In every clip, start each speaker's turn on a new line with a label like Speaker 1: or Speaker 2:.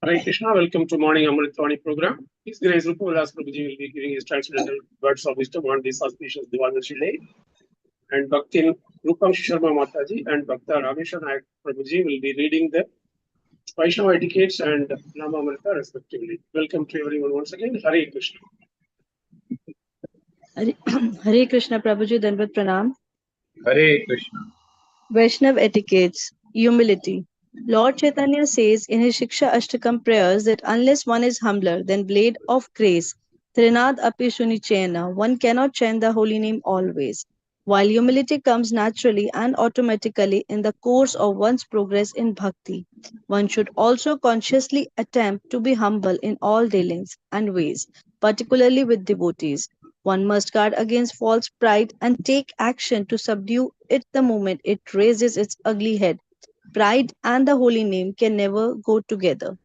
Speaker 1: Hare Krishna, welcome to Morning Amrut Vani program. His Grace Rupavilas Prabhuji will be giving his transcendental words of wisdom on this auspicious Diwadashi day. And Bhaktin Rupam Sharma Mataji and Bhakta Ramesha Nayak Prabhuji will be reading the Vaishnava etiquettes and Nama Amrita respectively. Welcome to everyone once again. Hare Krishna.
Speaker 2: Hare Krishna Prabhuji Danvat Pranam.
Speaker 3: Hare Krishna.
Speaker 2: Vaishnav etiquettes, humility. Lord Chaitanya says in his Shiksha Ashtakam prayers that unless one is humbler than blade of grace, Trinad api chayana, one cannot chant the holy name always. While humility comes naturally and automatically in the course of one's progress in bhakti, one should also consciously attempt to be humble in all dealings and ways, particularly with devotees. One must guard against false pride and take action to subdue it the moment it raises its ugly head. Pride and the holy name can never go together.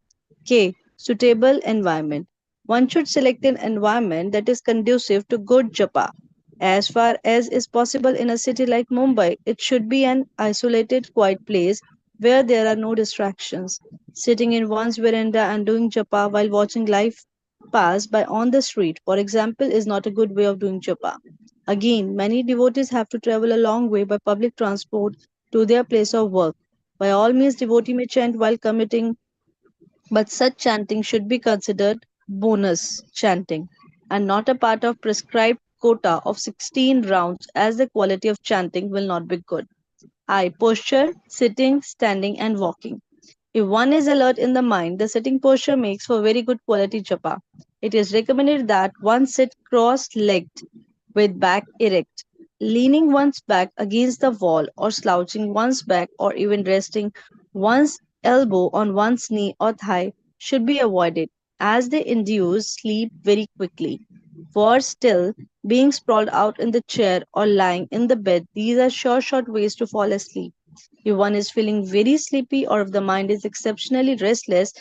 Speaker 2: K. Suitable environment. One should select an environment that is conducive to good japa. As far as is possible in a city like Mumbai, it should be an isolated, quiet place where there are no distractions. Sitting in one's veranda and doing japa while watching life pass by on the street, for example, is not a good way of doing japa. Again, many devotees have to travel a long way by public transport to their place of work. By all means, devotee may chant while committing, but such chanting should be considered bonus chanting and not a part of prescribed quota of 16 rounds as the quality of chanting will not be good. I. Posture, sitting, standing and walking. If one is alert in the mind, the sitting posture makes for very good quality japa. It is recommended that one sit cross-legged with back erect, leaning one's back against the wall or slouching one's back or even resting one's elbow on one's knee or thigh should be avoided as they induce sleep very quickly. For still, being sprawled out in the chair or lying in the bed, these are short ways to fall asleep. If one is feeling very sleepy or if the mind is exceptionally restless,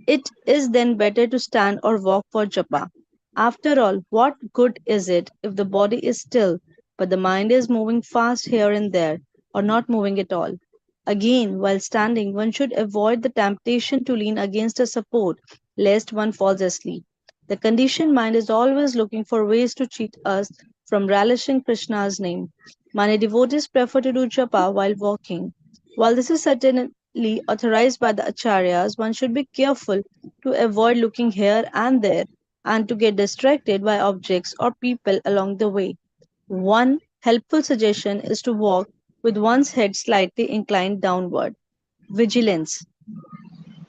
Speaker 2: it is then better to stand or walk for japa. After all, what good is it if the body is still, but the mind is moving fast here and there, or not moving at all? Again, while standing, one should avoid the temptation to lean against a support, lest one falls asleep. The conditioned mind is always looking for ways to cheat us from relishing Krishna's name. Many devotees prefer to do japa while walking. While this is certainly authorized by the acharyas, one should be careful to avoid looking here and there and to get distracted by objects or people along the way. One helpful suggestion is to walk with one's head slightly inclined downward. Vigilance.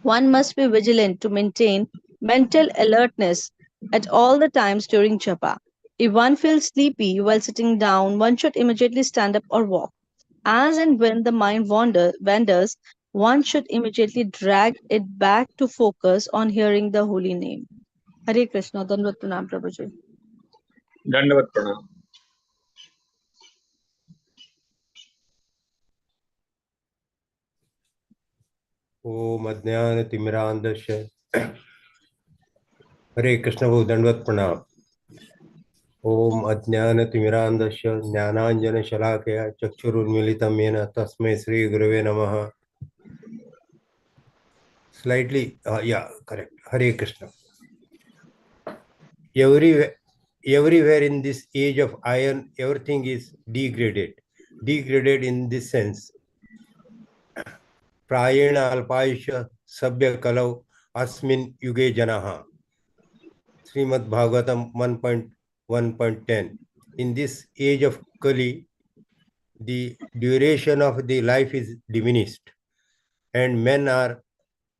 Speaker 2: One must be vigilant to maintain mental alertness at all the times during japa. If one feels sleepy while sitting down, one should immediately stand up or walk. As and when the mind wanders, one should immediately drag it back to focus on hearing the holy name. Hare Krishna, Dandavat Pranam Prabhuji.
Speaker 3: Dandavat Pranam.
Speaker 4: ओम अज्ञान तिमिरांधस्य हरे कृष्ण वो दंडवत प्रणाम. ओम अज्ञान तिमिरांधस्य ज्ञानांजन शलाकया चक्षुरुन्मीलितं येन तस्मै श्री गुरवे नमः. Slightly yeah, correct. Hare Krishna. Everywhere in this age of iron, everything is degraded in this sense. Prayena alpaisha sabya kalau asmin yuge janaha. Srimad Bhagavatam 1.1.10. In this age of Kali, the duration of the life is diminished and men are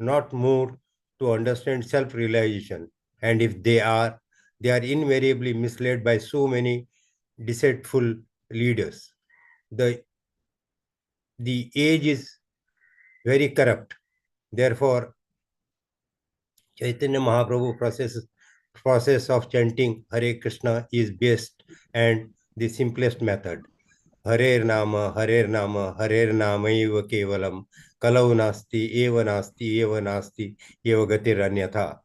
Speaker 4: not moved to understand self-realization. And if they are invariably misled by so many deceitful leaders. The age is very corrupt. Therefore, Chaitanya Mahaprabhu process of chanting Hare Krishna is best and the simplest method. Harer Nama, Harer Nama, Harer Nama eva kevalam, Kalau nasti, eva nasti, eva gatir anyatha.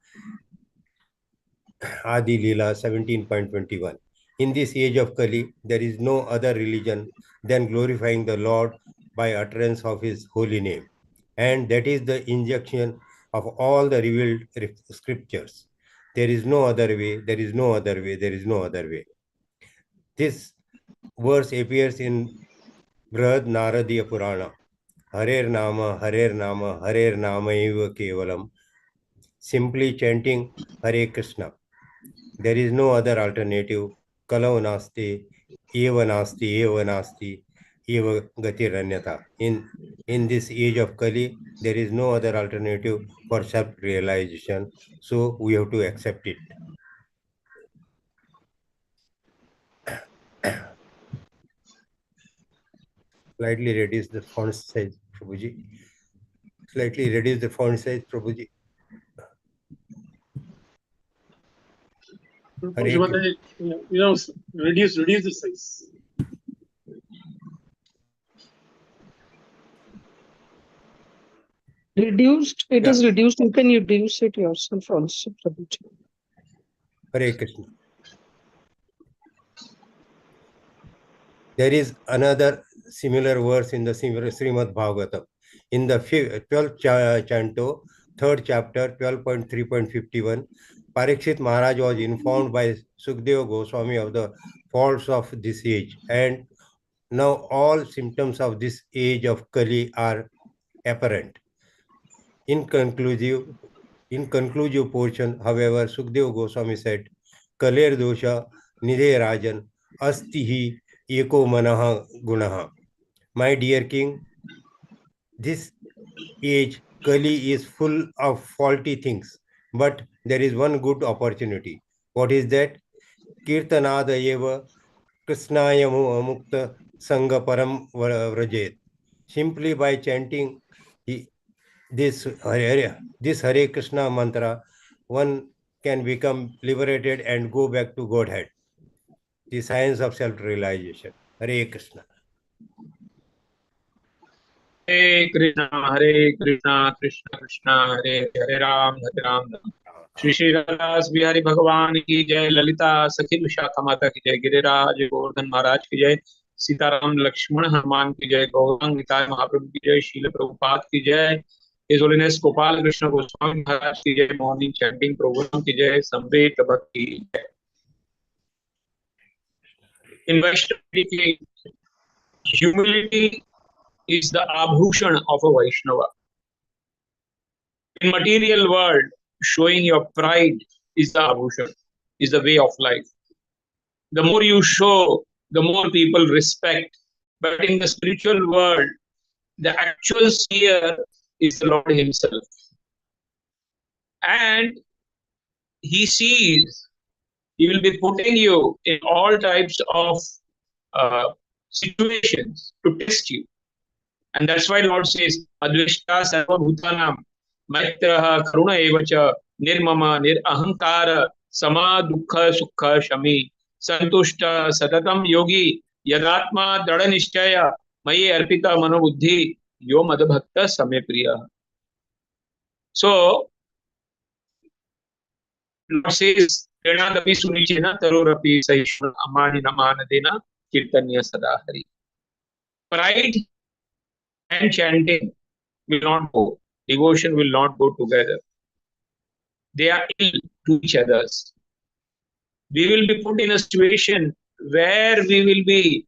Speaker 4: Adi Leela 17.21. In this age of Kali, there is no other religion than glorifying the Lord by utterance of his holy name. And that is the injunction of all the revealed scriptures. There is no other way, there is no other way, there is no other way. This verse appears in Brihad Naradiya Purana. Harer Nama, Harer Nama Eva Kevalam. Simply chanting Hare Krishna. There is no other alternative. Kalau nasti, eva nasti, eva nasti, eva gatiranyata. In this age of Kali, there is no other alternative for self-realization. So we have to accept it. Slightly reduce the font size, Prabhuji. Slightly reduce the font size, Prabhuji. Hare Krishna.
Speaker 1: Reduce the size.
Speaker 5: Reduced, it
Speaker 4: Yeah.
Speaker 5: is reduced. You can reduce it yourself also, Prabhuji.
Speaker 4: Hare Krishna. There is another similar verse in the Srimad Bhagavatam. In the 12th canto, 3rd chapter, 12.3.51, Parikshit Maharaj was informed by Sukadeva Goswami of the faults of this age. And now all symptoms of this age of Kali are apparent. In conclusive portion, however, Sukadeva Goswami said, Kaler dosha nidhe rajan astihi eko manaha gunaha. My dear king, this age, Kali, is full of faulty things, but there is one good opportunity. What is that? Kirtanada eva Krishnaya mukta sangha param vrajet. Simply by chanting this Hare Krishna mantra, one can become liberated and go back to Godhead. The science of self-realization. Hare Krishna.
Speaker 3: Hare Krishna, Krishna Krishna, Hare Ram, Hare Ram. Shri Shri रास बिहारी भगवान की जय, ललिता सखी विशाखा माता की जय, गिरिराज गोवर्धन महाराज की जय, सीताराम लक्ष्मण हनुमान की जय, गौरांग निताय महाप्रभु की जय, शील प्रभुपाद की जय, हिज होलीनेस गोपाल कृष्ण गोस्वामी महाराज की जय, मॉर्निंग चैंटिंग प्रोग्राम की जय, समवेत भक्ति की जय। In Vaishnava, humility is the abhushan of a Vaishnava. In material world, showing your pride is the abhushan, is the way of life. The more you show, the more people respect. But in the spiritual world, the actual seer is the Lord Himself. And He sees, He will be putting you in all types of situations to test you. And that's why Lord says, Advishta Sarva Bhutanam, Maitraha Karuna Evacha, Nirmama, Nirahankara, Sama Dukha Sukha Shami, Santushta Satatam Yogi, Yadatma Dada Nishtaya, Mayi Arpita Manobuddhi, Yo Madhabhakta Same Priya. So, Lord says, Prenadapi Sunichena Tarorapi Sahishna Amani Namanadena Kirtanya Sadahari. Pride and chanting will not go. Devotion will not go together. They are ill to each other. We will be put in a situation where we will be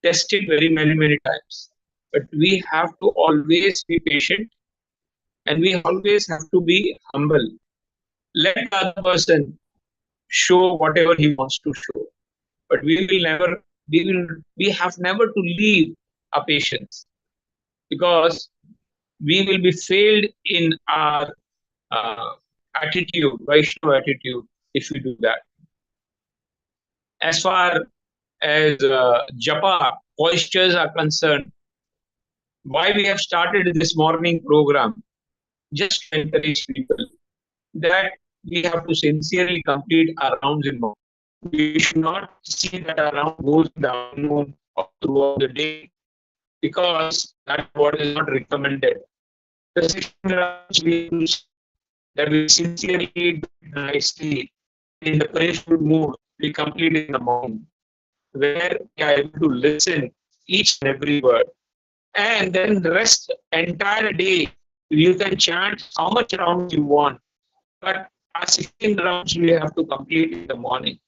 Speaker 3: tested very many times. But we have to always be patient and we always have to be humble. Let the other person show whatever he wants to show. But we have never to leave our patience, because we will be failed in our attitude, Vaishnava attitude, if we do that. As far as japa postures are concerned, why we have started this morning program, just to encourage people that we have to sincerely complete our rounds in morning. We should not see that our round goes in the afternoon or throughout the day, because that's what is not recommended. The 16 rounds we use, that we sincerely do nicely in the prayerful mood, we complete in the morning, where we are able to listen each and every word, and then the rest entire day You can chant how much rounds you want, but our 16 rounds we have to complete in the morning.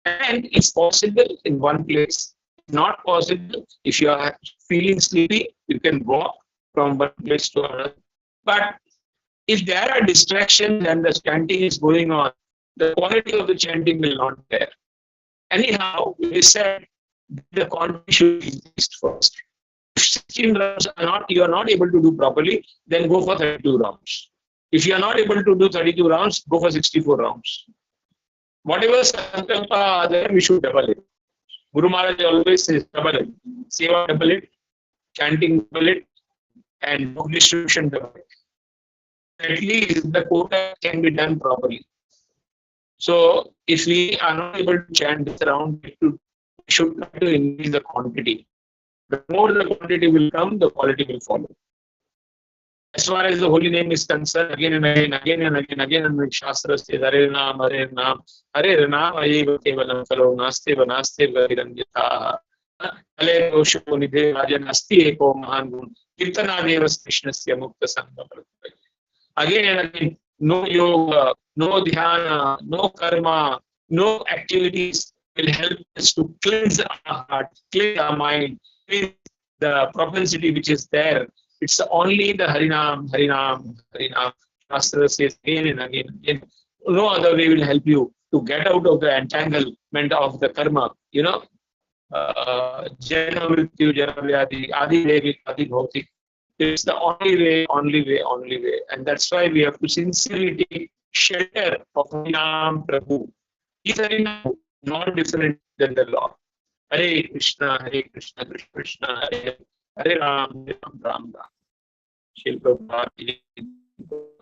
Speaker 3: And it's possible in one place. Not possible if you are feeling sleepy, you can walk from one place to another. But if there are distractions and the chanting is going on, the quality of the chanting will not be there. Anyhow, we said the quantity should be increased first. If 16 rounds you are not able to do properly, then go for 32 rounds. If you are not able to do 32 rounds, go for 64 rounds. Whatever sankalpa are there, we should double it. Guru Maharaj always says double it. Seva double it, chanting double it, and book distribution double it. At least the quota can be done properly. So if we are not able to chant this round, we should try to increase the quantity. The more the quantity will come, the quality will follow. As far as the holy name is concerned, again and again, and Shastra says, Hare Nam, Hare Nam, Hare Nam, Ayeva Kevalam Kalo, Nasteva, Nasteva, Virangita, Hare Rosho, Nidhe, Rajan, Asti, Eko, Mahangun, Kirtana Devas, Krishnasya, Mukta Sangha. Again and again, no yoga, no dhyana, no karma, no activities will help us to cleanse our heart, cleanse our mind, cleanse the propensity which is there. It's only the Harinam, Harinam, Harinam. Shastra says again and again and again. No other way will help you to get out of the entanglement of the karma. You know, Jana Mrityu, Jana Vyadi, Adi Devik, Adi Bhautik. It's the only way. And that's why we have to sincerely take shelter of Harinam Prabhu. Is Harinam not different than the Lord? Hare Krishna, Krishna Krishna, Hare Ram, Ram Ram. Shilpa Bhati.